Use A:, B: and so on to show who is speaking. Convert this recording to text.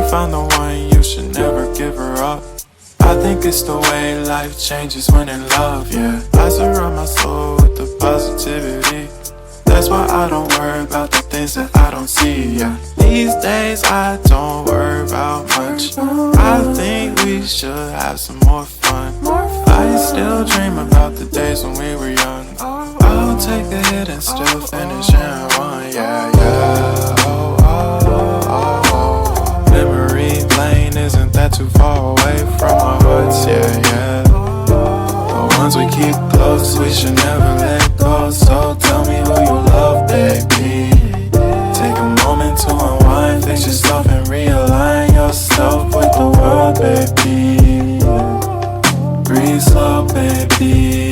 A: find the one, you should never give her up. I think it's the way life changes when in love, yeah. I surround my soul with the positivity. That's why I don't worry about the things that I don't see, yeah. These days I don't worry about much. I think we should have some more fun. I still dream about the days when we were young. I'll take a hit and still finish in one, yeah, yeah. Oh, oh, oh, oh. Memory lane isn't that too far away from our hearts, yeah, yeah. The ones we keep close, we should never let go. So tell me who you love, baby. Take a moment to unwind, fix yourself and realign yourself with the world, baby. Breathe slow, baby.